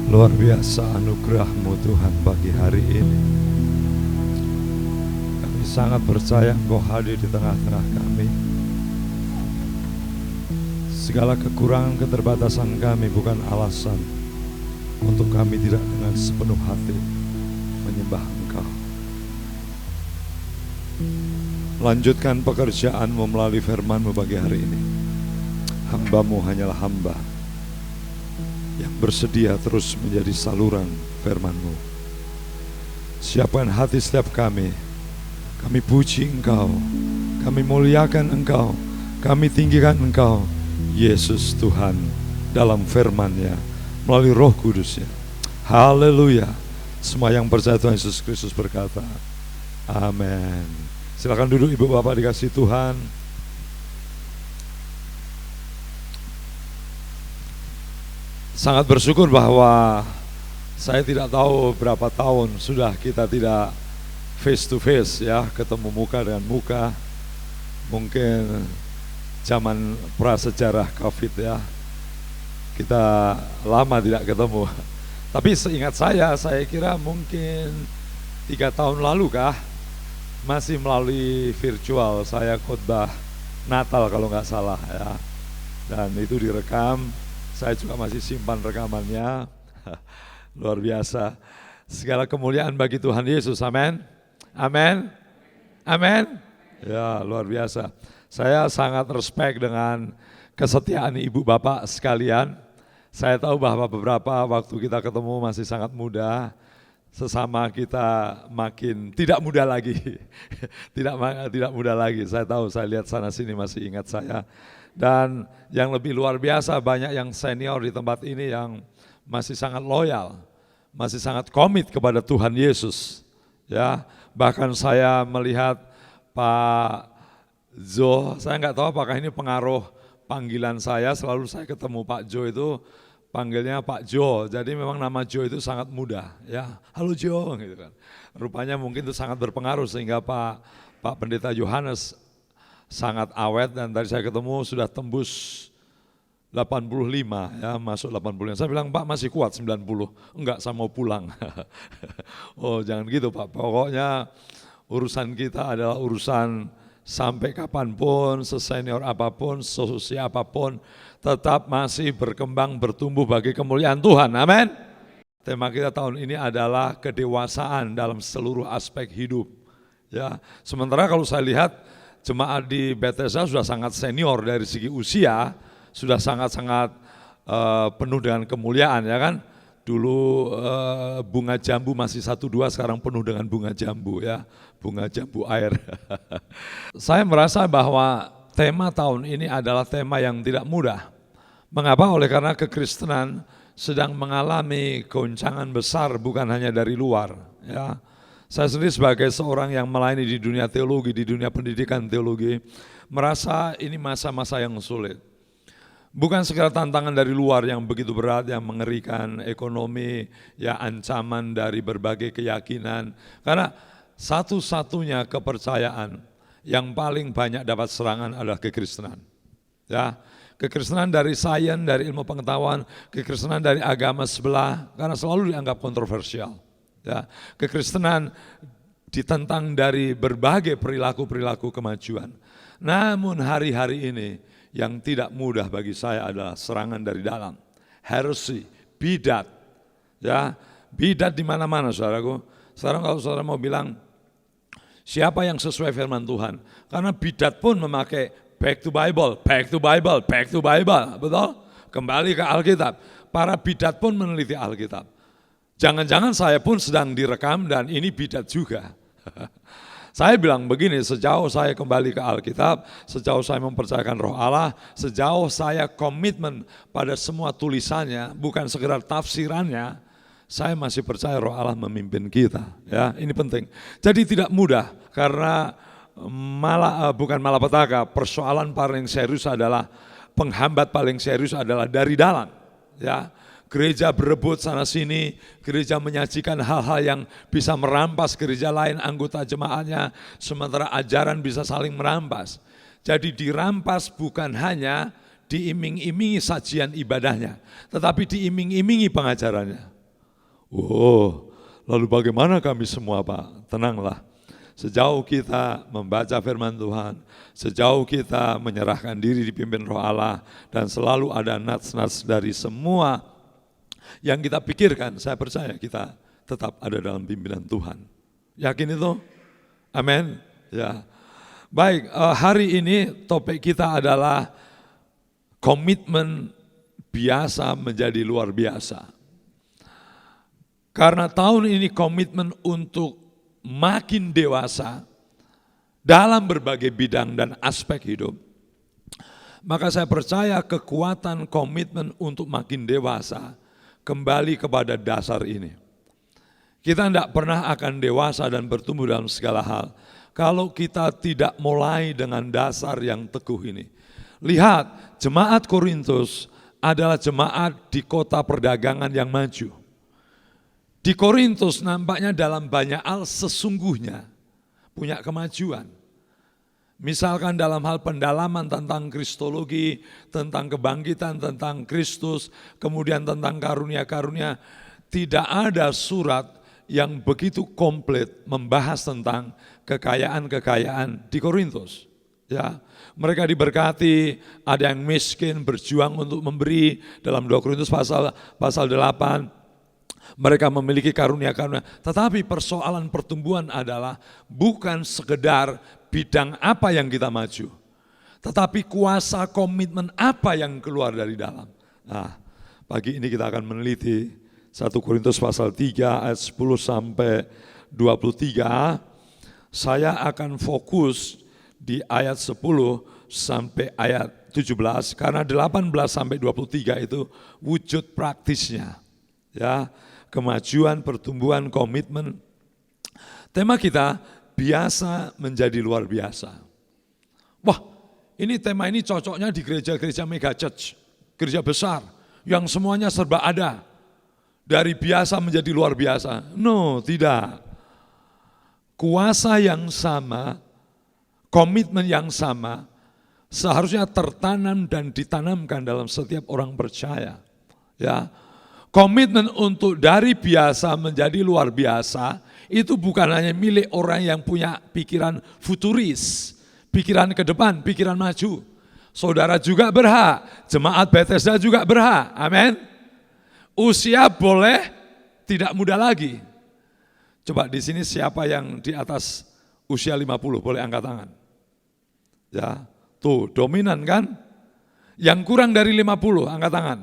Luar biasa anugerah-Mu Tuhan pagi hari ini. Kami sangat percaya Engkau hadir di tengah-tengah kami. Segala kekurangan keterbatasan kami bukan alasan untuk kami tidak dengan sepenuh hati menyembah Engkau. Lanjutkan pekerjaan-Mu melalui firman-Mu pagi hari ini. Hamba-Mu hanyalah hamba yang bersedia terus menjadi saluran firman-Mu. Siapkan hati setiap kami puji Engkau, kami muliakan Engkau, kami tinggikan Engkau, Yesus Tuhan, dalam firman-Nya, melalui Roh Kudus-Nya. Haleluya. Semua yang percaya Tuhan Yesus Kristus berkata, amin. Silakan duduk Ibu Bapak dikasih Tuhan. Sangat bersyukur bahwa saya tidak tahu berapa tahun sudah kita tidak face to face ya, ketemu muka dengan muka. Mungkin zaman prasejarah COVID ya, kita lama tidak ketemu. Tapi seingat saya kira mungkin 3 tahun lalu kah, masih melalui virtual saya khotbah Natal kalau nggak salah ya. Dan itu direkam. Saya juga masih simpan rekamannya. Luar biasa. Segala kemuliaan bagi Tuhan Yesus. Amin. Amin. Amin. Ya, luar biasa. Saya sangat respect dengan kesetiaan ibu bapak sekalian. Saya tahu bahwa beberapa waktu kita ketemu masih sangat muda. Sesama kita makin tidak muda lagi. tidak muda lagi. Saya tahu, saya lihat sana sini masih ingat saya. Dan yang lebih luar biasa, banyak yang senior di tempat ini yang masih sangat loyal, masih sangat komit kepada Tuhan Yesus. Ya, bahkan saya melihat Pak Jo, saya nggak tahu apakah ini pengaruh panggilan saya, selalu saya ketemu Pak Jo itu panggilnya Pak Jo. Jadi memang nama Jo itu sangat mudah, ya. Halo Jo, gitu kan. Rupanya mungkin itu sangat berpengaruh sehingga Pak Pendeta Yohanes sangat awet, dan tadi saya ketemu sudah tembus 85 ya, masuk 85. Saya bilang, Pak masih kuat 90. Enggak, saya mau pulang. Oh jangan gitu Pak, pokoknya urusan kita adalah urusan sampai kapanpun, sesenior apapun, seusia apapun, tetap masih berkembang, bertumbuh bagi kemuliaan Tuhan, amin. Tema kita tahun ini adalah kedewasaan dalam seluruh aspek hidup. Ya, sementara kalau saya lihat jemaat di Bethesda sudah sangat senior dari segi usia, sudah sangat-sangat penuh dengan kemuliaan ya kan. Dulu bunga jambu masih 1-2, sekarang penuh dengan bunga jambu ya, bunga jambu air. Saya merasa bahwa tema tahun ini adalah tema yang tidak mudah. Mengapa? Oleh karena kekristenan sedang mengalami goncangan besar bukan hanya dari luar ya. Saya sendiri sebagai seorang yang melayani di dunia teologi, di dunia pendidikan teologi, merasa ini masa-masa yang sulit. Bukan sekedar tantangan dari luar yang begitu berat, yang mengerikan, ekonomi, ya ancaman dari berbagai keyakinan. Karena satu-satunya kepercayaan yang paling banyak dapat serangan adalah kekristenan. Ya, kekristenan dari sains, dari ilmu pengetahuan, kekristenan dari agama sebelah, karena selalu dianggap kontroversial. Ya, kekristenan ditentang dari berbagai perilaku-perilaku kemajuan. Namun hari-hari ini yang tidak mudah bagi saya adalah serangan dari dalam, heresy, bidat. Ya, bidat di mana-mana saudaraku. Sekarang kalau saudara mau bilang siapa yang sesuai firman Tuhan? Karena bidat pun memakai back to Bible, back to Bible, back to Bible, betul? Kembali ke Alkitab. Para bidat pun meneliti Alkitab. Jangan-jangan saya pun sedang direkam dan ini bidat juga. Saya bilang begini, sejauh saya kembali ke Alkitab, sejauh saya mempercayakan Roh Allah, sejauh saya komitmen pada semua tulisannya, bukan sekedar tafsirannya, saya masih percaya Roh Allah memimpin kita. Ya, ini penting. Jadi tidak mudah karena bukan malapetaka. Persoalan paling serius adalah penghambat paling serius adalah dari dalam. Ya. Gereja berebut sana sini, gereja menyajikan hal-hal yang bisa merampas gereja lain, anggota jemaatnya, sementara ajaran bisa saling merampas. Jadi dirampas bukan hanya diiming-imingi sajian ibadahnya, tetapi diiming-imingi pengajarannya. Oh, lalu bagaimana kami semua Pak? Tenanglah. Sejauh kita membaca firman Tuhan, sejauh kita menyerahkan diri dipimpin Roh Allah, dan selalu ada nats-nats dari semua yang kita pikirkan, saya percaya kita tetap ada dalam pimpinan Tuhan. Yakin itu? Amin. Ya. Baik, hari ini topik kita adalah komitmen biasa menjadi luar biasa. Karena tahun ini komitmen untuk makin dewasa dalam berbagai bidang dan aspek hidup. Maka saya percaya kekuatan komitmen untuk makin dewasa kembali kepada dasar ini. Kita tidak pernah akan dewasa dan bertumbuh dalam segala hal kalau kita tidak mulai dengan dasar yang teguh ini. Lihat, jemaat Korintus adalah jemaat di kota perdagangan yang maju. Di Korintus nampaknya dalam banyak hal sesungguhnya punya kemajuan. Misalkan dalam hal pendalaman tentang kristologi, tentang kebangkitan, tentang Kristus, kemudian tentang karunia-karunia, tidak ada surat yang begitu komplit membahas tentang kekayaan-kekayaan di Korintus. Ya, mereka diberkati, ada yang miskin berjuang untuk memberi dalam 2 Korintus pasal 8. Mereka memiliki karunia-karunia, tetapi persoalan pertumbuhan adalah bukan sekedar bidang apa yang kita maju, tetapi kuasa komitmen apa yang keluar dari dalam. Nah, pagi ini kita akan meneliti 1 Korintus pasal 3 ayat 10 sampai 23. Saya akan fokus di ayat 10 sampai ayat 17, karena 18 sampai 23 itu wujud praktisnya. Ya, kemajuan, pertumbuhan, komitmen. Tema kita biasa menjadi luar biasa. Wah, ini tema ini cocoknya di gereja-gereja mega church, gereja besar yang semuanya serba ada. Dari biasa menjadi luar biasa. No, tidak. Kuasa yang sama, komitmen yang sama seharusnya tertanam dan ditanamkan dalam setiap orang percaya. Ya. Komitmen untuk dari biasa menjadi luar biasa itu bukan hanya milik orang yang punya pikiran futuris, pikiran ke depan, pikiran maju. Saudara juga berhak, jemaat Bethesda juga berhak, amin. Usia boleh tidak muda lagi. Coba di sini siapa yang di atas usia 50 boleh angkat tangan. Ya, tuh dominan kan? Yang kurang dari 50 angkat tangan.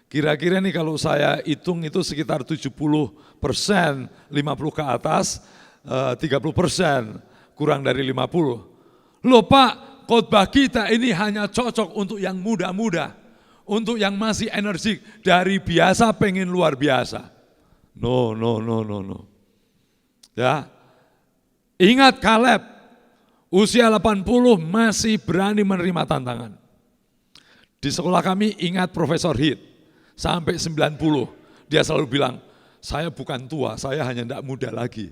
Kira-kira nih kalau saya hitung itu sekitar 70%, 50 ke atas, 30% kurang dari 50. Loh Pak, khotbah kita ini hanya cocok untuk yang muda-muda, untuk yang masih energik, dari biasa pengen luar biasa. No. Ya, ingat Kaleb, usia 80 masih berani menerima tantangan. Di sekolah kami ingat Profesor Hit, sampai 90, dia selalu bilang, saya bukan tua, saya hanya tidak muda lagi.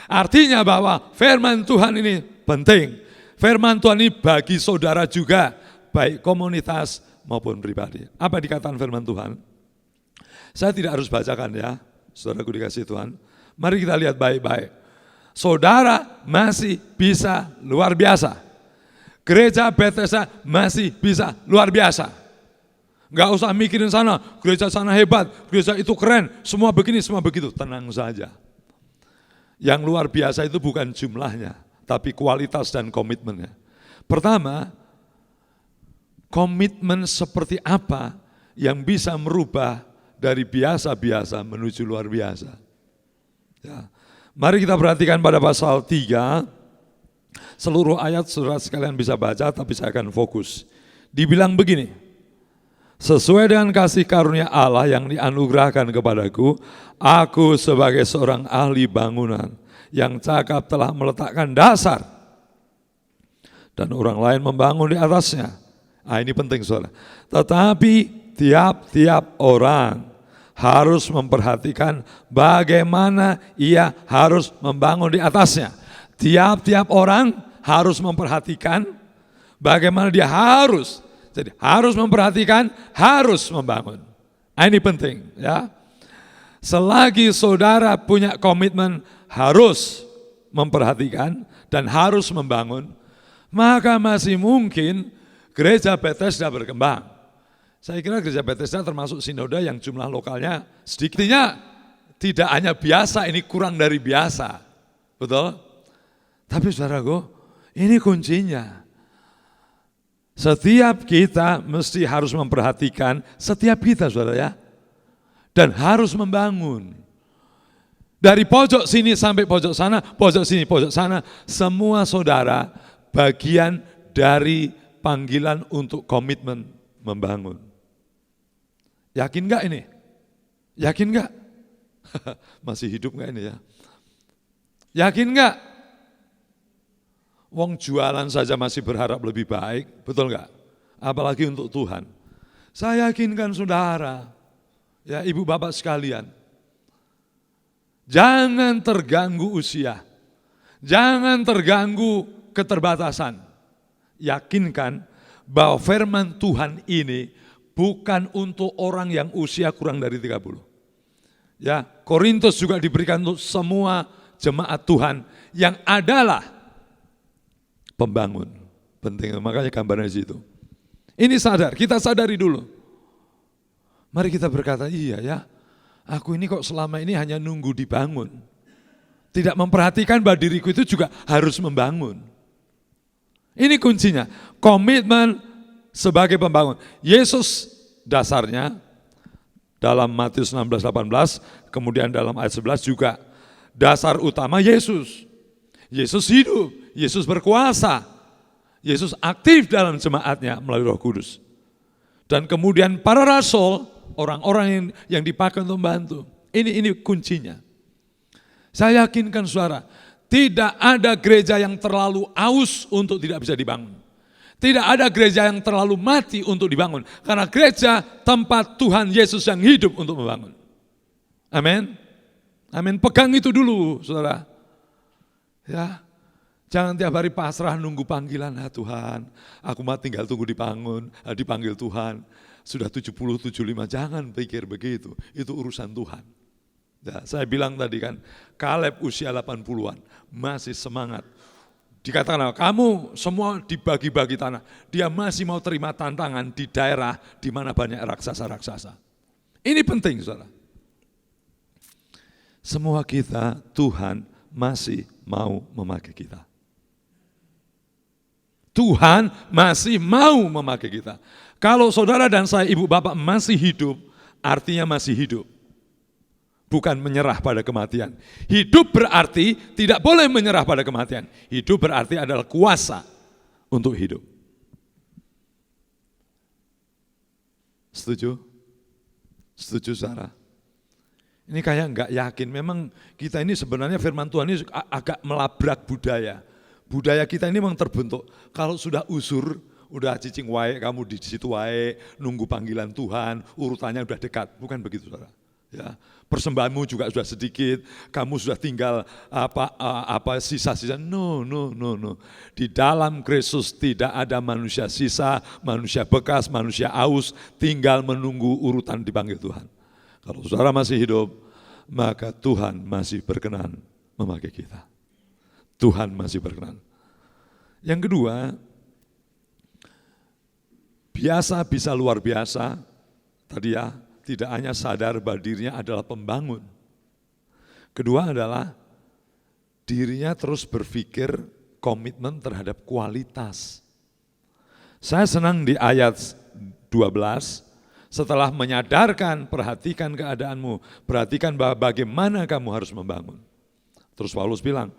Artinya bahwa firman Tuhan ini penting, firman Tuhan ini bagi saudara juga, baik komunitas maupun pribadi. Apa dikatakan firman Tuhan? Saya tidak harus bacakan ya, saudaraku dikasih Tuhan. Mari kita lihat baik-baik. Saudara masih bisa luar biasa. Gereja Bethesda masih bisa luar biasa. Enggak usah mikirin sana, gereja sana hebat, gereja itu keren, semua begini, semua begitu. Tenang saja. Yang luar biasa itu bukan jumlahnya, tapi kualitas dan komitmennya. Pertama, komitmen seperti apa yang bisa merubah dari biasa-biasa menuju luar biasa. Ya. Mari kita perhatikan pada pasal 3, seluruh ayat saudara sekalian bisa baca, tapi saya akan fokus. Dibilang begini, sesuai dengan kasih karunia Allah yang dianugerahkan kepadaku, aku sebagai seorang ahli bangunan yang cakap telah meletakkan dasar, dan orang lain membangun di atasnya. Nah, ini penting saudara. Tetapi tiap-tiap orang harus memperhatikan bagaimana ia harus membangun di atasnya. Tiap-tiap orang harus memperhatikan bagaimana dia harus. Jadi harus memperhatikan, harus membangun. Nah, ini penting ya. Selagi saudara punya komitmen harus memperhatikan dan harus membangun, maka masih mungkin gereja Bethesda berkembang. Saya kira gereja Bethesda termasuk sinode yang jumlah lokalnya sedikitnya tidak hanya biasa, ini kurang dari biasa. Betul? Tapi saudaraku, ini kuncinya. Setiap kita mesti harus memperhatikan setiap kita, saudara ya. Dan harus membangun. Dari pojok sini sampai pojok sana, pojok sini, pojok sana, semua saudara bagian dari panggilan untuk komitmen membangun. Yakin gak ini? Yakin gak? Masih hidup gak ini ya? Yakin gak? Wong jualan saja masih berharap lebih baik, betul gak? Apalagi untuk Tuhan. Saya yakinkan saudara, ya ibu bapak sekalian, jangan terganggu usia, jangan terganggu keterbatasan. Yakinkan bahwa firman Tuhan ini bukan untuk orang yang usia kurang dari 30. Ya, Korintus juga diberikan untuk semua jemaat Tuhan yang adalah pembangun. Penting, makanya gambarnya di situ. Ini sadar, kita sadari dulu. Mari kita berkata, iya ya, aku ini kok selama ini hanya nunggu dibangun. Tidak memperhatikan bahwa diriku itu juga harus membangun. Ini kuncinya, komitmen sebagai pembangun. Yesus dasarnya dalam Matius 16:18, kemudian dalam ayat 11 juga dasar utama Yesus. Yesus hidup, Yesus berkuasa, Yesus aktif dalam jemaatnya melalui Roh Kudus. Dan kemudian para rasul, orang-orang yang dipakai untuk membantu. Ini kuncinya. Saya yakinkan saudara, tidak ada gereja yang terlalu aus untuk tidak bisa dibangun. Tidak ada gereja yang terlalu mati untuk dibangun. Karena gereja tempat Tuhan Yesus yang hidup untuk membangun. Amin. Amin. Pegang itu dulu saudara. Ya, jangan tiap hari pasrah nunggu panggilan. Tuhan, aku mah tinggal tunggu dibangun, dipanggil Tuhan. Sudah 70, 75, jangan pikir begitu. Itu urusan Tuhan. Ya, saya bilang tadi kan, Kaleb usia 80-an, masih semangat. Dikatakan, kamu semua dibagi-bagi tanah. Dia masih mau terima tantangan di daerah di mana banyak raksasa-raksasa. Ini penting, saudara. Semua kita, Tuhan masih mau memakai kita. Tuhan masih mau memakai kita. Kalau saudara dan saya, ibu bapak masih hidup, artinya masih hidup. Bukan menyerah pada kematian. Hidup berarti tidak boleh menyerah pada kematian. Hidup berarti adalah kuasa untuk hidup. Setuju? Setuju Sarah? Ini kayak enggak yakin, memang kita ini sebenarnya firman Tuhan ini agak melabrak budaya. Budaya kita ini memang terbentuk, kalau sudah usur, udah cicing wae, kamu di situ wae, nunggu panggilan Tuhan, urutannya udah dekat, bukan begitu saudara. Ya, persembahanmu juga sudah sedikit, kamu sudah tinggal sisa-sisa. No. Di dalam Kristus tidak ada manusia sisa, manusia bekas, manusia aus, tinggal menunggu urutan dipanggil Tuhan. Kalau saudara masih hidup, maka Tuhan masih berkenan memakai kita. Tuhan masih berkenan. Yang kedua, biasa bisa luar biasa, tadi ya, tidak hanya sadar bahwa dirinya adalah pembangun. Kedua adalah dirinya terus berpikir komitmen terhadap kualitas. Saya senang di ayat 12, setelah menyadarkan, perhatikan keadaanmu, perhatikan bahwa bagaimana kamu harus membangun. Terus Paulus bilang,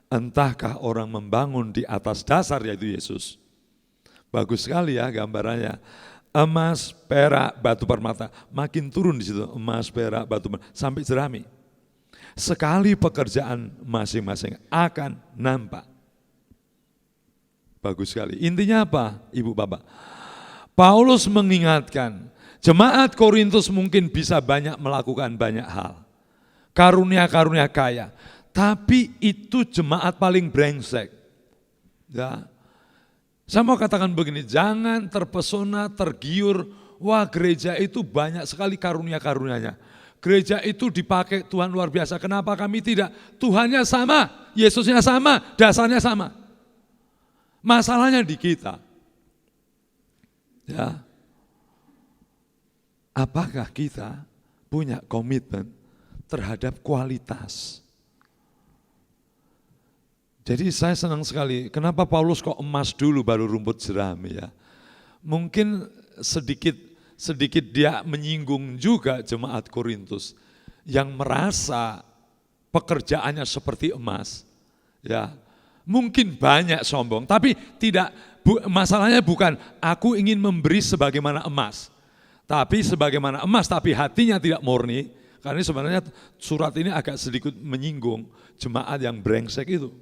entahkah orang membangun di atas dasar yaitu Yesus. Bagus sekali ya gambarannya. Emas, perak, batu permata, makin turun di situ emas, perak, batu permata, sampai jerami. Sekali pekerjaan masing-masing akan nampak. Bagus sekali. Intinya apa, Ibu Bapak? Paulus mengingatkan, jemaat Korintus mungkin bisa banyak melakukan banyak hal. Karunia-karunia kaya, tapi itu jemaat paling brengsek. Ya. Saya mau katakan begini, jangan terpesona, tergiur wah gereja itu banyak sekali karunia-karunianya. Gereja itu dipakai Tuhan luar biasa. Kenapa kami tidak? Tuhannya sama, Yesusnya sama, dasarnya sama. Masalahnya di kita. Ya. Apakah kita punya komitmen terhadap kualitas? Jadi saya senang sekali, kenapa Paulus kok emas dulu baru rumput jerami ya. Mungkin sedikit dia menyinggung juga jemaat Korintus yang merasa pekerjaannya seperti emas. Ya, mungkin banyak sombong, tapi tidak masalahnya bukan aku ingin memberi sebagaimana emas. Tapi sebagaimana emas, tapi hatinya tidak murni, karena sebenarnya surat ini agak sedikit menyinggung jemaat yang brengsek itu.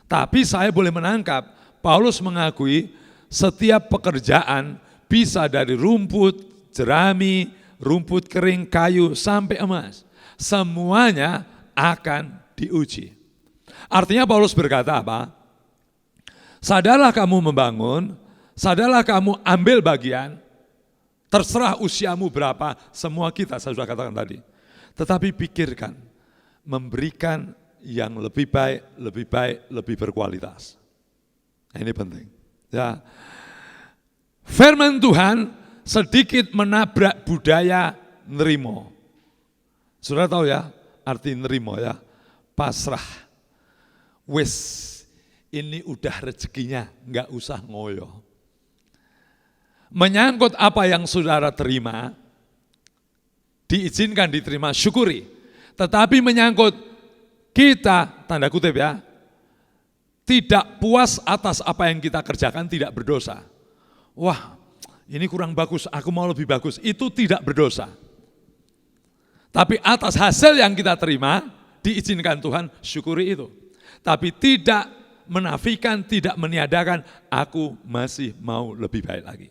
Tapi saya boleh menangkap, Paulus mengakui setiap pekerjaan bisa dari rumput, jerami, rumput kering, kayu, sampai emas. Semuanya akan diuji. Artinya Paulus berkata apa? Sadarlah kamu membangun, sadarlah kamu ambil bagian, terserah usiamu berapa, semua kita saya sudah katakan tadi. Tetapi pikirkan, memberikan yang lebih baik, lebih berkualitas. Nah, ini penting. Ya, firman Tuhan sedikit menabrak budaya nerimo. Saudara tahu ya, arti nerimo ya, pasrah. Wes, ini udah rezekinya, nggak usah ngoyo. Menyangkut apa yang saudara terima, diizinkan diterima, syukuri. Tetapi menyangkut kita, tanda kutip ya, tidak puas atas apa yang kita kerjakan, tidak berdosa. Wah, ini kurang bagus, aku mau lebih bagus, itu tidak berdosa. Tapi atas hasil yang kita terima, diizinkan Tuhan, syukuri itu. Tapi tidak menafikan, tidak meniadakan, aku masih mau lebih baik lagi.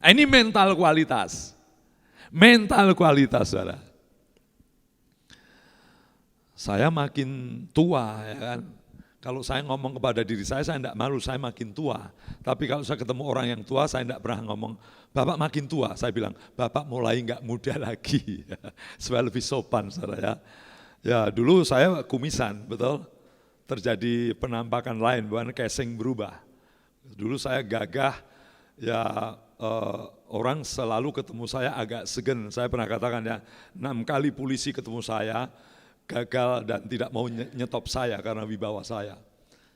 Ini mental kualitas. Mental kualitas, saudara. Saya makin tua, ya kan. Kalau saya ngomong kepada diri saya enggak malu, saya makin tua. Tapi kalau saya ketemu orang yang tua, saya enggak pernah ngomong, Bapak makin tua. Saya bilang, Bapak mulai enggak muda lagi. Supaya lebih sopan, saudara ya. Ya dulu saya kumisan, betul. Terjadi penampakan lain, bukan casing berubah. Dulu saya gagah, ya orang selalu ketemu saya agak segan. Saya pernah katakan ya, 6 kali polisi ketemu saya, gagal dan tidak mau nyetop saya karena wibawa saya.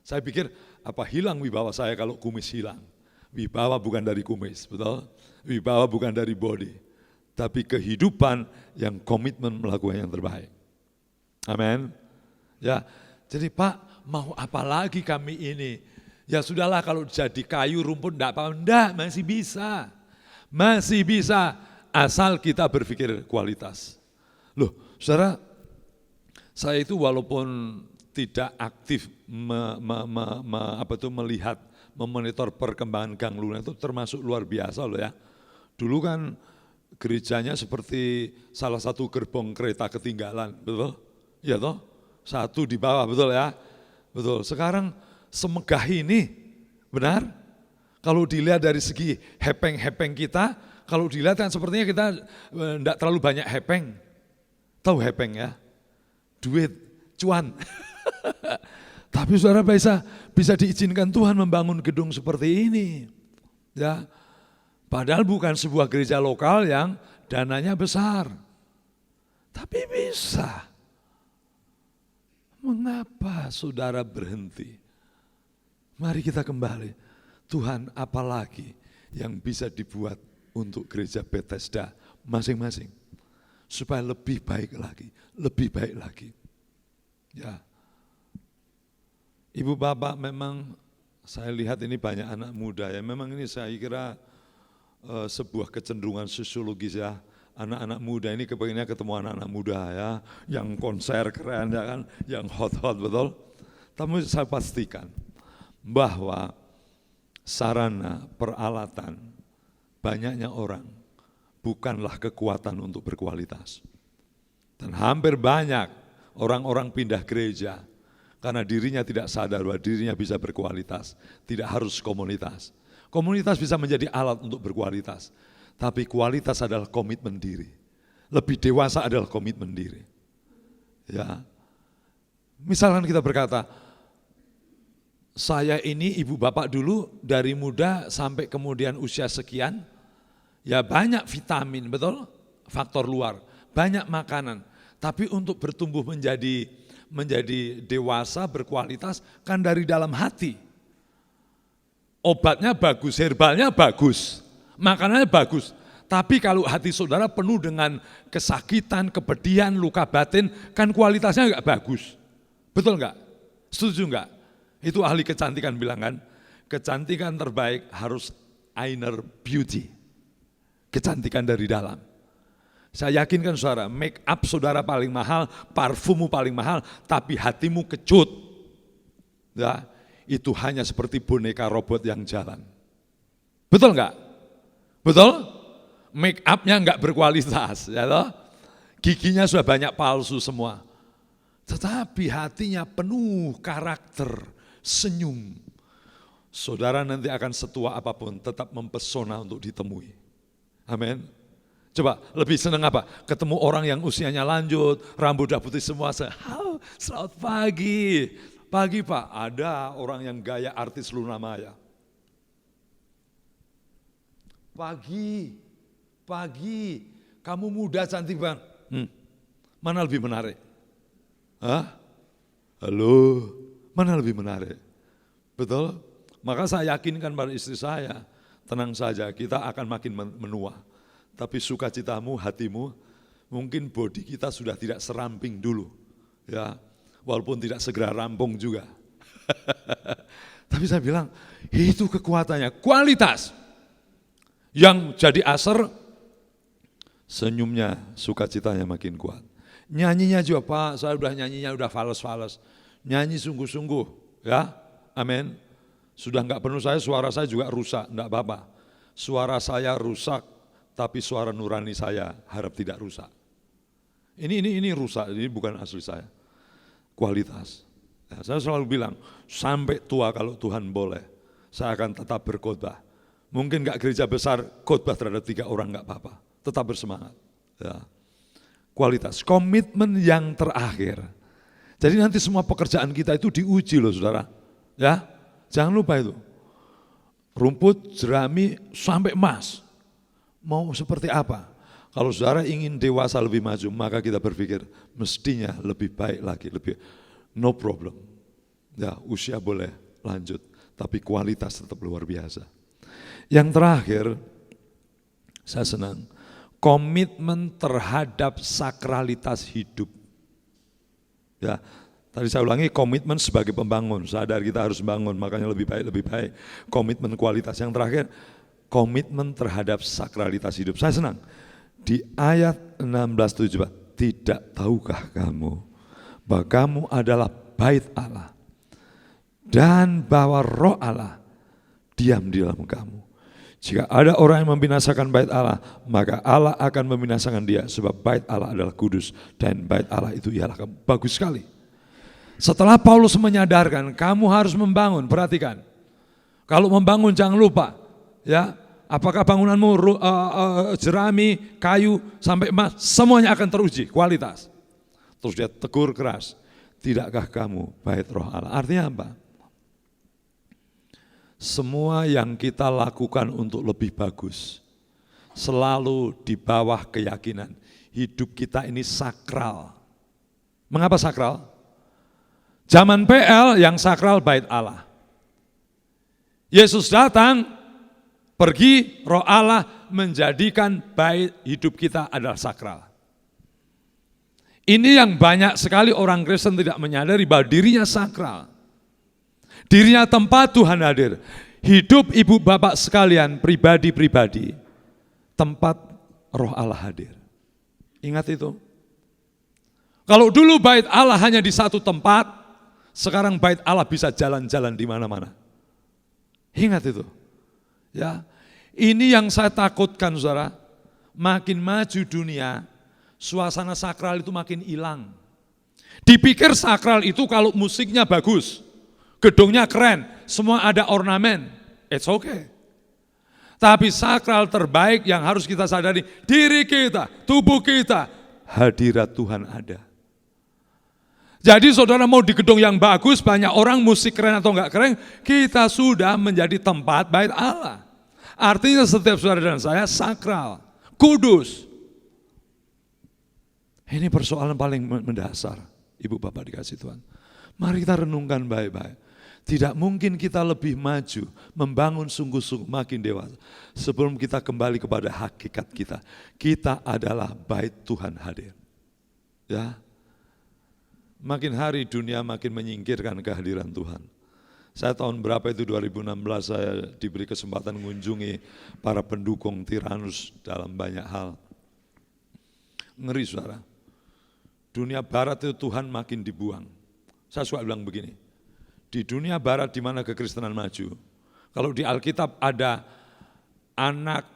Saya pikir apa hilang wibawa saya kalau kumis hilang. Wibawa bukan dari kumis, betul? Wibawa bukan dari body. Tapi kehidupan yang komitmen melakukan yang terbaik. Amin. Ya, jadi Pak mau apa lagi kami ini? Ya sudahlah kalau jadi kayu rumput enggak apa-apa, enggak, masih bisa. Masih bisa asal kita berpikir kualitas. Loh, saudara, saya itu walaupun tidak aktif melihat, memonitor perkembangan Gang Luna itu termasuk luar biasa loh ya. Dulu kan gerejanya seperti salah satu gerbong kereta ketinggalan, betul? Ya toh, satu di bawah, betul ya? Betul, sekarang semegah ini, benar? Kalau dilihat dari segi hepeng-hepeng kita, kalau dilihat kan sepertinya kita enggak terlalu banyak hepeng. Tahu hepeng ya? Duit, cuan. Tapi saudara bisa diizinkan Tuhan membangun gedung seperti ini. Ya, padahal bukan sebuah gereja lokal yang dananya besar. Tapi bisa. Mengapa saudara berhenti? Mari kita kembali. Tuhan apalagi yang bisa dibuat untuk gereja Bethesda masing-masing. Supaya lebih baik lagi, lebih baik lagi. Ya. Ibu bapak memang saya lihat ini banyak anak muda ya. Memang ini saya kira sebuah kecenderungan sosiologis ya. Anak-anak muda ini kepengennya ketemu anak-anak muda ya. Yang konser keren ya kan, yang hot-hot betul. Tapi saya pastikan bahwa sarana, peralatan, banyaknya orang bukanlah kekuatan untuk berkualitas. Dan hampir banyak orang-orang pindah gereja karena dirinya tidak sadar bahwa dirinya bisa berkualitas, tidak harus komunitas. Komunitas bisa menjadi alat untuk berkualitas. Tapi kualitas adalah komitmen diri. Lebih dewasa adalah komitmen diri. Ya. Misalkan kita berkata, saya ini ibu bapak dulu dari muda sampai kemudian usia sekian, ya banyak vitamin, betul? Faktor luar, banyak makanan. Tapi untuk bertumbuh menjadi dewasa, berkualitas, kan dari dalam hati. Obatnya bagus, herbalnya bagus, makanannya bagus. Tapi kalau hati saudara penuh dengan kesakitan, kepedihan, luka batin, kan kualitasnya enggak bagus. Betul enggak? Setuju enggak? Itu ahli kecantikan bilang kan, kecantikan terbaik harus inner beauty. Kecantikan dari dalam. Saya yakinkan saudara, make up saudara paling mahal, parfummu paling mahal, tapi hatimu kecut. Ya, itu hanya seperti boneka robot yang jalan. Betul enggak? Betul? Make up-nya enggak berkualitas, ya toh? Giginya sudah banyak palsu semua. Tetapi hatinya penuh karakter, senyum. Saudara nanti akan setua apapun tetap mempesona untuk ditemui. Amin. Coba lebih senang apa? Ketemu orang yang usianya lanjut, rambut udah putih semua. Selamat pagi. Pagi Pak, ada orang yang gaya artis Luna Maya. Pagi, kamu muda cantik banget. Mana lebih menarik? Hah? Halo, mana lebih menarik? Betul? Maka saya yakinkan pada istri saya, tenang saja, kita akan makin menua. Tapi sukacitamu, hatimu, mungkin bodi kita sudah tidak seramping dulu. Ya, walaupun tidak segera rampung juga. Tapi saya bilang, itu kekuatannya, kualitas. Yang jadi asar, senyumnya, sukacitanya makin kuat. Nyanyinya juga, Pak, saya udah nyanyinya udah fales-fales. Nyanyi sungguh-sungguh, ya, amin. Sudah enggak penuh suara saya juga rusak, enggak apa-apa. Suara saya rusak, tapi suara nurani saya harap tidak rusak. Ini rusak, ini bukan asli saya. Kualitas. Ya, saya selalu bilang, sampai tua kalau Tuhan boleh, saya akan tetap berkhotbah. Mungkin enggak gereja besar, khotbah terhadap 3 orang enggak apa-apa. Tetap bersemangat. Ya. Kualitas, komitmen yang terakhir. Jadi nanti semua pekerjaan kita itu diuji loh saudara. Ya, jangan lupa itu. Rumput, jerami, sampai emas. Mau seperti apa? Kalau saudara ingin dewasa lebih maju, maka kita berpikir mestinya lebih baik lagi, no problem. Ya, usia boleh lanjut, tapi kualitas tetap luar biasa. Yang terakhir, saya senang, komitmen terhadap sakralitas hidup. Ya, tadi saya ulangi, komitmen sebagai pembangun, sadar kita harus bangun, makanya lebih baik. Komitmen kualitas. Yang terakhir, komitmen terhadap sakralitas hidup. Saya senang. Di ayat 16:7, tidak tahukah kamu bahwa kamu adalah bait Allah dan bahwa Roh Allah diam di dalam kamu. Jika ada orang yang membinasakan bait Allah, maka Allah akan membinasakan dia, sebab bait Allah adalah kudus dan bait Allah itu ialah kamu. Bagus sekali. Setelah Paulus menyadarkan, kamu harus membangun, perhatikan. Kalau membangun jangan lupa, ya, apakah bangunanmu jerami, kayu, sampai emas, semuanya akan teruji, kualitas. Terus dia tegur keras, tidakkah kamu bait Roh Allah? Artinya apa? Semua yang kita lakukan untuk lebih bagus, selalu di bawah keyakinan, hidup kita ini sakral. Mengapa sakral? Zaman PL yang sakral bait Allah. Yesus datang, pergi, Roh Allah menjadikan bait hidup kita adalah sakral. Ini yang banyak sekali orang Kristen tidak menyadari bahwa dirinya sakral. Dirinya tempat Tuhan hadir. Hidup ibu bapak sekalian, pribadi-pribadi, tempat Roh Allah hadir. Ingat itu. Kalau dulu bait Allah hanya di satu tempat, sekarang bait Allah bisa jalan-jalan di mana-mana. Ingat itu. Ya, ini yang saya takutkan saudara, makin maju dunia, suasana sakral itu makin hilang. Dipikir sakral itu kalau musiknya bagus, gedungnya keren, semua ada ornamen, it's okay. Tapi sakral terbaik yang harus kita sadari, diri kita, tubuh kita, hadirat Tuhan ada. Jadi saudara mau di gedung yang bagus, banyak orang musik keren atau enggak keren, kita sudah menjadi tempat bait Allah. Artinya setiap saudara dan saya sakral, kudus. Ini persoalan paling mendasar, Ibu Bapak dikasih Tuhan. Mari kita renungkan baik-baik. Tidak mungkin kita lebih maju, membangun sungguh-sungguh makin dewasa sebelum kita kembali kepada hakikat kita. Kita adalah bait Tuhan hadir. Ya, makin hari dunia makin menyingkirkan kehadiran Tuhan. Saya tahun berapa itu 2016 saya diberi kesempatan mengunjungi para pendukung Tiranus dalam banyak hal. Ngeri saudara. Dunia barat itu Tuhan makin dibuang. Saya suka bilang begini, di dunia barat di mana kekristenan maju, kalau di Alkitab ada anak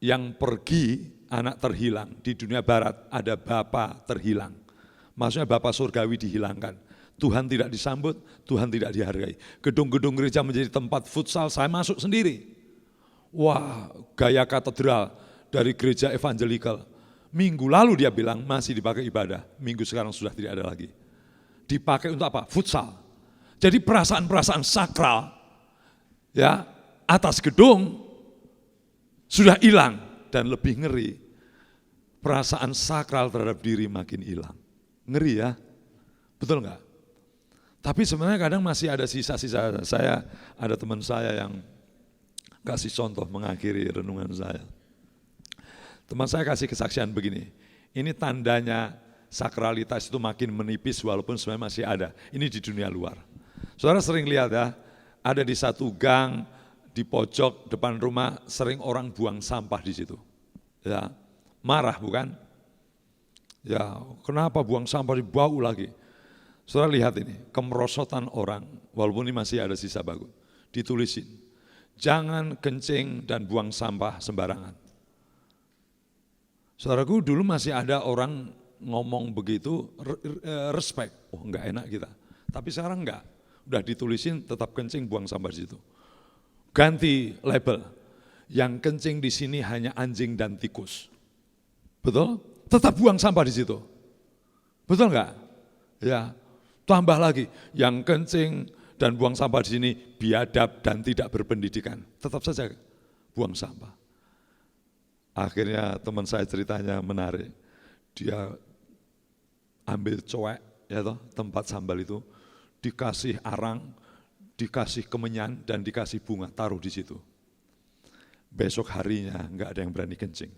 yang pergi, anak terhilang, di dunia barat ada bapa terhilang. Maksudnya bapa surgawi dihilangkan. Tuhan tidak disambut, Tuhan tidak dihargai. Gedung-gedung gereja menjadi tempat futsal, saya masuk sendiri. Wah, gaya katedral dari gereja evangelikal. Minggu lalu dia bilang masih dipakai ibadah, minggu sekarang sudah tidak ada lagi. Dipakai untuk apa? Futsal. Jadi perasaan-perasaan sakral ya atas gedung sudah hilang, dan lebih ngeri, perasaan sakral terhadap diri makin hilang. Ngeri ya, betul enggak? Tapi sebenarnya kadang masih ada sisa-sisa. Saya ada teman saya yang kasih contoh mengakhiri renungan saya. Teman saya kasih kesaksian begini, ini tandanya sakralitas itu makin menipis walaupun sebenarnya masih ada. Ini di dunia luar. Saudara sering lihat ya, ada di satu gang di pojok depan rumah sering orang buang sampah di situ. Ya, marah bukan? Ya, kenapa buang sampah bau lagi? Saudara lihat ini, kemerosotan orang, walaupun ini masih ada sisa bagus. Ditulisin, jangan kencing dan buang sampah sembarangan. Saudaraku, dulu masih ada orang ngomong begitu, respect, oh enggak enak kita. Tapi sekarang enggak, udah ditulisin tetap kencing buang sampah di situ. Ganti label, yang kencing di sini hanya anjing dan tikus. Betul? Tetap buang sampah di situ. Betul enggak? Ya, tambah lagi, yang kencing dan buang sampah di sini biadab dan tidak berpendidikan. Tetap saja buang sampah. Akhirnya teman saya ceritanya menarik. Dia ambil cuek, ya toh, tempat sambal itu, dikasih arang, dikasih kemenyan, dan dikasih bunga, taruh di situ. Besok harinya enggak ada yang berani kencing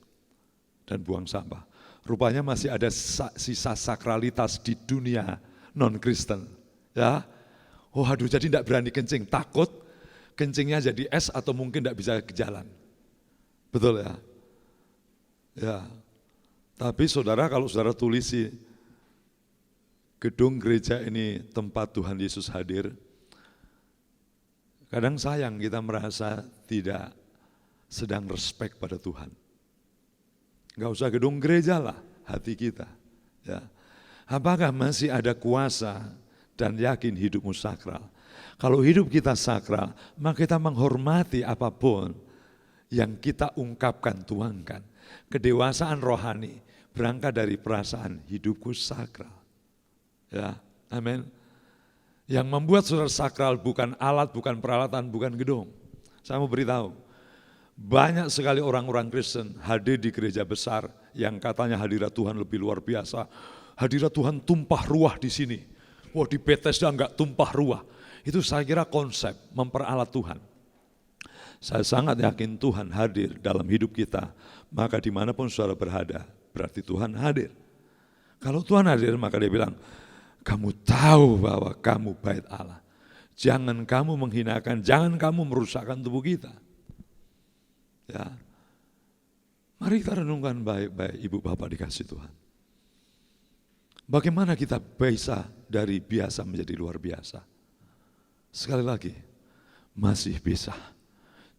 dan buang sampah. Rupanya masih ada sisa sakralitas di dunia non-Kristen. Ya, oh aduh, jadi enggak berani kencing, takut kencingnya jadi es atau mungkin enggak bisa ke jalan. Betul ya? Ya, tapi saudara kalau saudara tulisi gedung gereja ini tempat Tuhan Yesus hadir, kadang sayang kita merasa tidak sedang respect pada Tuhan. Enggak usah gedung gereja lah, hati kita. Ya. Apakah masih ada kuasa dan yakin hidupmu sakral? Kalau hidup kita sakral, maka kita menghormati apapun yang kita ungkapkan, tuangkan. Kedewasaan rohani berangkat dari perasaan hidupku sakral. Ya, amin. Yang membuat saudara sakral bukan alat, bukan peralatan, bukan gedung. Saya mau beritahu, banyak sekali orang-orang Kristen hadir di gereja besar yang katanya hadirat Tuhan lebih luar biasa. Hadirat Tuhan tumpah ruah di sini. Wah, di Bethesda enggak tumpah ruah. Itu saya kira konsep memperalat Tuhan. Saya sangat yakin Tuhan hadir dalam hidup kita, maka dimanapun saudara berada, berarti Tuhan hadir. Kalau Tuhan hadir, maka dia bilang, kamu tahu bahwa kamu bait Allah. Jangan kamu menghinakan, jangan kamu merusakkan tubuh kita. Ya, mari kita renungkan baik-baik, Ibu Bapak dikasih Tuhan. Bagaimana kita bisa dari biasa menjadi luar biasa? Sekali lagi, masih bisa.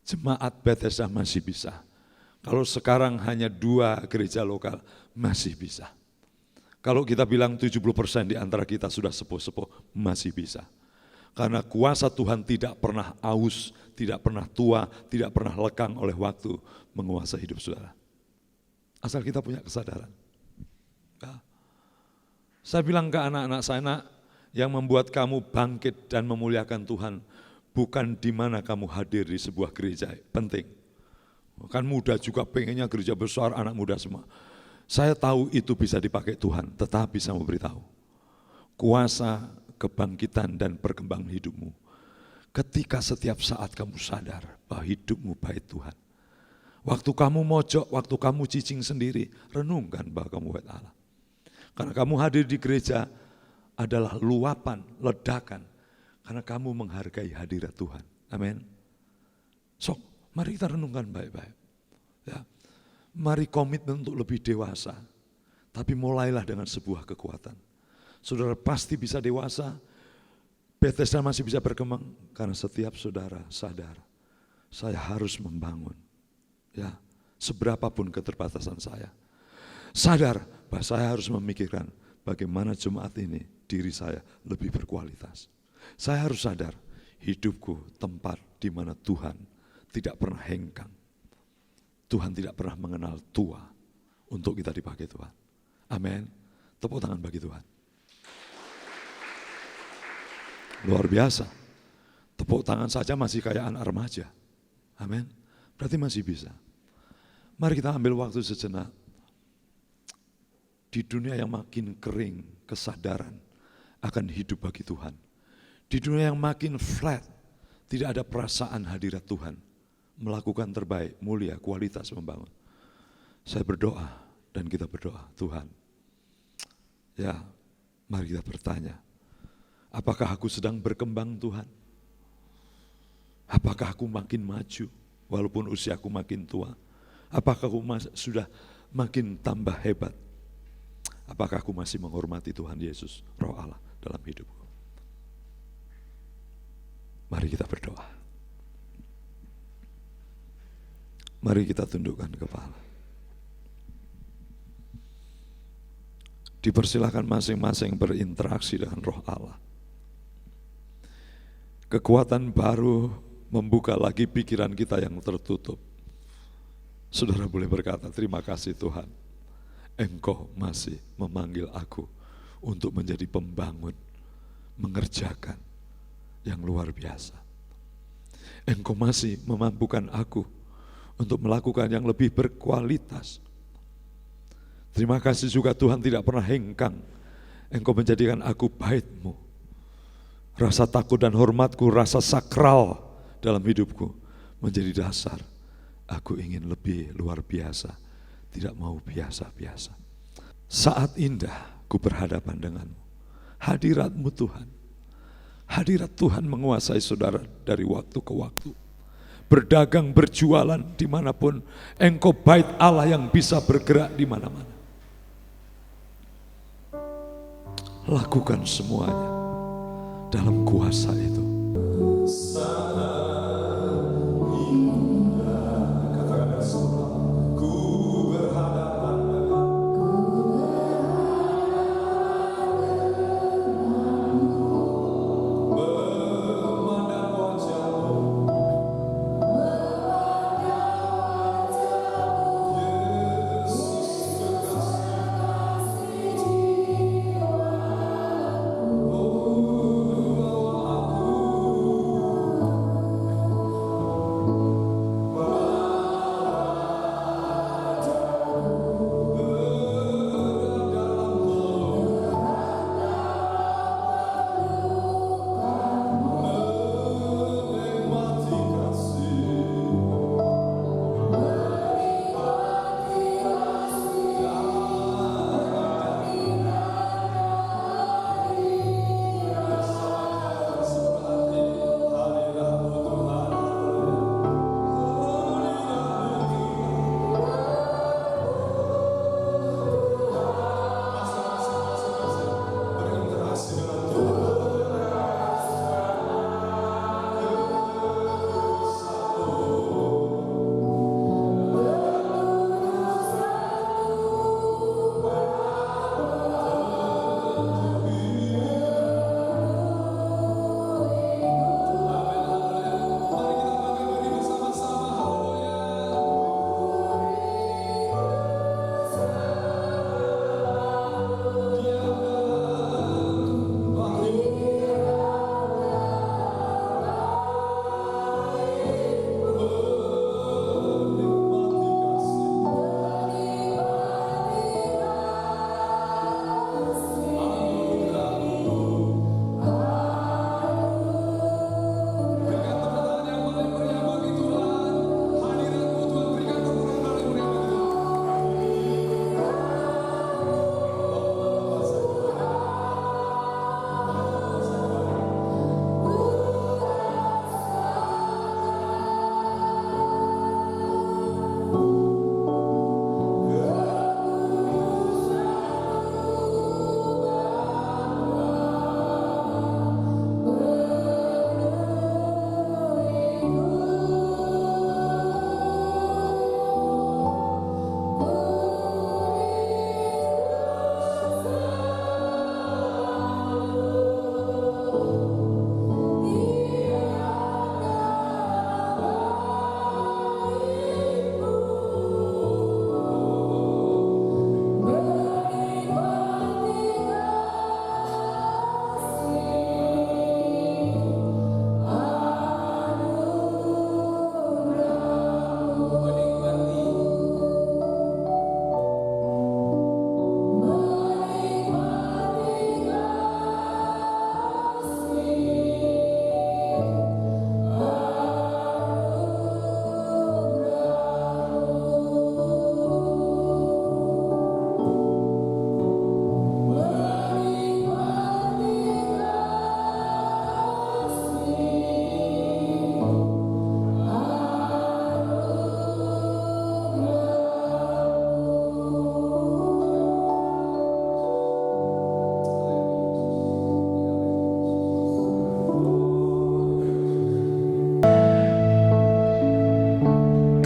Jemaat Bethesda masih bisa. Kalau sekarang hanya 2 gereja lokal, masih bisa. Kalau kita bilang 70% di antara kita sudah sepuh-sepuh, masih bisa. Karena kuasa Tuhan tidak pernah aus, tidak pernah tua, tidak pernah lekang oleh waktu menguasai hidup saudara. Asal kita punya kesadaran. Ya. Saya bilang ke anak-anak saya, nak, yang membuat kamu bangkit dan memuliakan Tuhan bukan di mana kamu hadir di sebuah gereja, penting. Kan muda juga pengennya gereja besar, anak muda semua. Saya tahu itu bisa dipakai Tuhan, tetapi saya mau beritahu. Kuasa, kebangkitan dan perkembangan hidupmu. Ketika setiap saat kamu sadar bahwa hidupmu baik Tuhan. Waktu kamu mojok, waktu kamu cicing sendiri, renungkan bahwa kamu baik Allah. Karena kamu hadir di gereja adalah luapan, ledakan. Karena kamu menghargai hadirat Tuhan. Amin. Sok, mari kita renungkan baik-baik. Ya. Mari komitmen untuk lebih dewasa. Tapi mulailah dengan sebuah kekuatan. Saudara pasti bisa dewasa, Bethesda masih bisa berkembang. Karena setiap saudara sadar, saya harus membangun. Ya, seberapapun keterbatasan saya. Sadar bahwa saya harus memikirkan bagaimana Jumat ini diri saya lebih berkualitas. Saya harus sadar hidupku tempat di mana Tuhan tidak pernah hengkang. Tuhan tidak pernah mengenal tua untuk kita dipakai Tuhan. Amin. Tepuk tangan bagi Tuhan. Luar biasa. Tepuk tangan saja masih kayak anak remaja. Amin. Berarti masih bisa. Mari kita ambil waktu sejenak. Di dunia yang makin kering, kesadaran akan hidup bagi Tuhan. Di dunia yang makin flat, tidak ada perasaan hadirat Tuhan. Melakukan terbaik, mulia, kualitas membangun. Saya berdoa dan kita berdoa, Tuhan. Ya, mari kita bertanya. Apakah aku sedang berkembang Tuhan? Apakah aku makin maju walaupun usiaku makin tua? Apakah aku sudah makin tambah hebat? Apakah aku masih menghormati Tuhan Yesus, Roh Allah dalam hidupku? Mari kita berdoa. Mari kita tundukkan kepala. Dipersilakan masing-masing berinteraksi dengan Roh Allah. Kekuatan baru membuka lagi pikiran kita yang tertutup. Saudara boleh berkata, terima kasih Tuhan. Engkau masih memanggil aku untuk menjadi pembangun, mengerjakan yang luar biasa. Engkau masih memampukan aku untuk melakukan yang lebih berkualitas. Terima kasih juga Tuhan tidak pernah hengkang. Engkau menjadikan aku bait-Mu. Rasa takut dan hormatku, rasa sakral dalam hidupku menjadi dasar. Aku ingin lebih luar biasa, tidak mau biasa-biasa. Saat indah ku berhadapan denganmu. Hadirat-Mu Tuhan. Hadirat Tuhan menguasai saudara dari waktu ke waktu. Berdagang, berjualan dimanapun. Engkau bait Allah yang bisa bergerak di mana-mana. Lakukan semuanya dalam kuasa itu.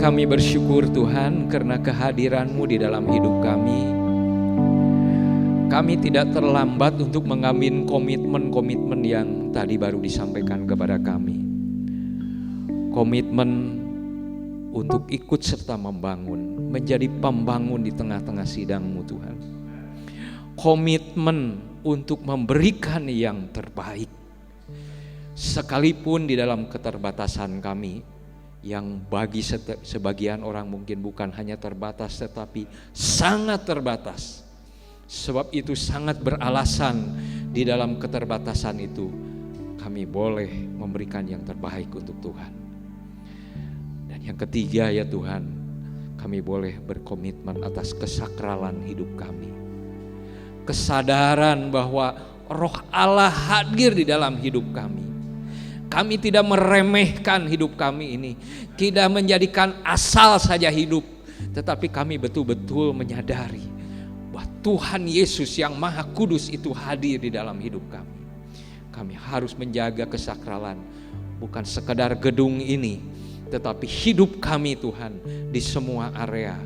Kami bersyukur Tuhan karena kehadiran-Mu di dalam hidup kami. Kami tidak terlambat untuk mengambil komitmen-komitmen yang tadi baru disampaikan kepada kami. Komitmen untuk ikut serta membangun, menjadi pembangun di tengah-tengah sidang-Mu Tuhan. Komitmen untuk memberikan yang terbaik, sekalipun di dalam keterbatasan kami, yang bagi sebagian orang mungkin bukan hanya terbatas tetapi sangat terbatas. Sebab itu sangat beralasan di dalam keterbatasan itu kami boleh memberikan yang terbaik untuk Tuhan. Dan yang ketiga ya Tuhan, kami boleh berkomitmen atas kesakralan hidup kami. Kesadaran bahwa Roh Allah hadir di dalam hidup kami. Kami tidak meremehkan hidup kami ini, tidak menjadikan asal saja hidup, tetapi kami betul-betul menyadari bahwa Tuhan Yesus yang Maha Kudus itu hadir di dalam hidup kami. Kami harus menjaga kesakralan, bukan sekedar gedung ini, tetapi hidup kami Tuhan di semua area.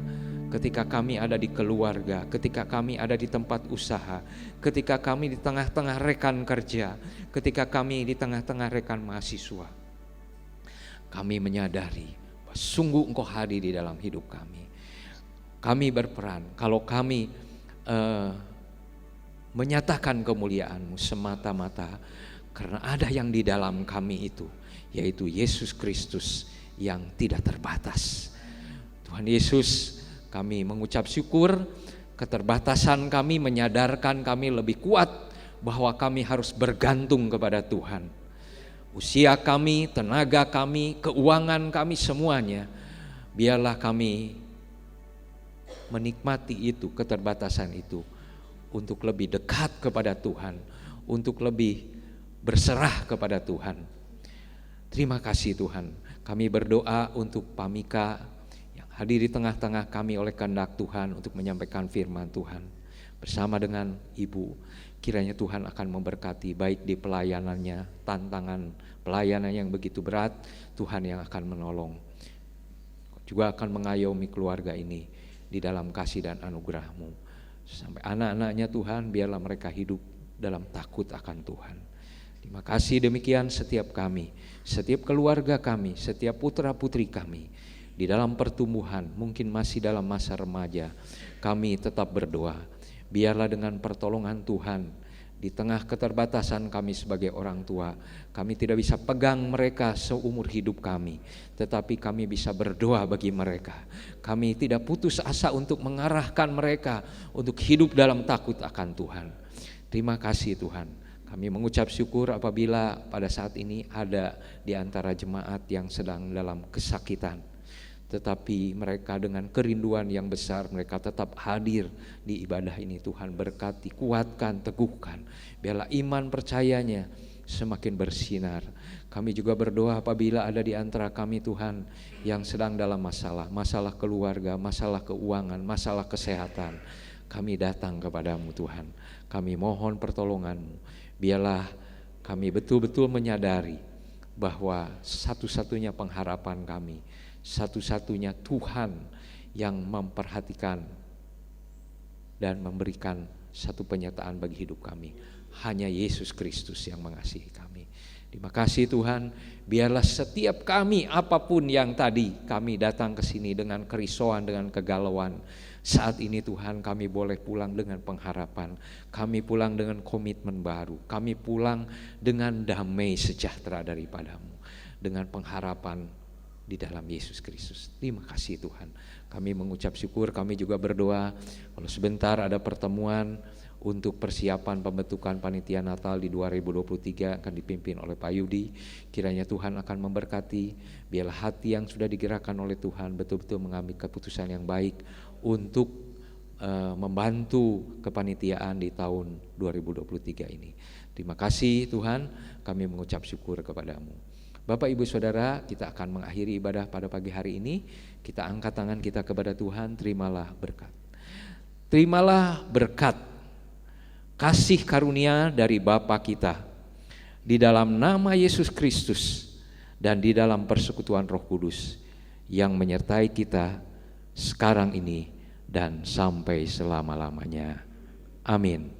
Ketika kami ada di keluarga, ketika kami ada di tempat usaha, ketika kami di tengah-tengah rekan kerja, ketika kami di tengah-tengah rekan mahasiswa, kami menyadari bahwa sungguh Engkau hadir di dalam hidup kami. Kami berperan, kalau kami menyatakan kemuliaan-Mu semata-mata karena ada yang di dalam kami itu, yaitu Yesus Kristus yang tidak terbatas. Tuhan Yesus, kami mengucap syukur, keterbatasan kami menyadarkan kami lebih kuat bahwa kami harus bergantung kepada Tuhan. Usia kami, tenaga kami, keuangan kami semuanya, biarlah kami menikmati itu, keterbatasan itu, untuk lebih dekat kepada Tuhan, untuk lebih berserah kepada Tuhan. Terima kasih Tuhan. Kami berdoa untuk Pamika yang hadir di tengah-tengah kami oleh kehendak Tuhan untuk menyampaikan firman Tuhan. Bersama dengan Ibu, kiranya Tuhan akan memberkati baik di pelayanannya, tantangan pelayanan yang begitu berat, Tuhan yang akan menolong. Juga akan mengayomi keluarga ini di dalam kasih dan anugerah-Mu. Sampai anak-anaknya Tuhan, biarlah mereka hidup dalam takut akan Tuhan. Terima kasih demikian setiap kami, setiap keluarga kami, setiap putra-putri kami di dalam pertumbuhan, mungkin masih dalam masa remaja, kami tetap berdoa. Biarlah dengan pertolongan Tuhan, di tengah keterbatasan kami sebagai orang tua, kami tidak bisa pegang mereka seumur hidup kami, tetapi kami bisa berdoa bagi mereka. Kami tidak putus asa untuk mengarahkan mereka untuk hidup dalam takut akan Tuhan. Terima kasih Tuhan. Kami mengucap syukur apabila pada saat ini ada di antara jemaat yang sedang dalam kesakitan, tetapi mereka dengan kerinduan yang besar mereka tetap hadir di ibadah ini. Tuhan berkati, kuatkan, teguhkan, biarlah iman percayanya semakin bersinar. Kami juga berdoa apabila ada di antara kami Tuhan yang sedang dalam masalah keluarga, masalah keuangan, masalah kesehatan, kami datang kepadamu Tuhan. Kami mohon pertolongan-Mu. Biarlah kami betul-betul menyadari bahwa satu-satunya pengharapan kami, satu-satunya Tuhan yang memperhatikan dan memberikan satu penyataan bagi hidup kami, hanya Yesus Kristus yang mengasihi kami. Terima kasih Tuhan, biarlah setiap kami apapun yang tadi kami datang ke sini dengan kerisauan, dengan kegalauan, saat ini Tuhan kami boleh pulang dengan pengharapan, kami pulang dengan komitmen baru, kami pulang dengan damai sejahtera daripada-Mu, dengan pengharapan di dalam Yesus Kristus. Terima kasih Tuhan. Kami mengucap syukur, kami juga berdoa kalau sebentar ada pertemuan untuk persiapan pembentukan panitia Natal di 2023 akan dipimpin oleh Pak Yudi. Kiranya Tuhan akan memberkati, biarlah hati yang sudah digerakkan oleh Tuhan betul-betul mengambil keputusan yang baik untuk membantu kepanitiaan di tahun 2023 ini. Terima kasih Tuhan, kami mengucap syukur kepada-Mu. Bapak Ibu Saudara, kita akan mengakhiri ibadah pada pagi hari ini. Kita angkat tangan kita kepada Tuhan, terimalah berkat. Terimalah berkat kasih karunia dari Bapa kita di dalam nama Yesus Kristus dan di dalam persekutuan Roh Kudus yang menyertai kita sekarang ini dan sampai selama-lamanya. Amin.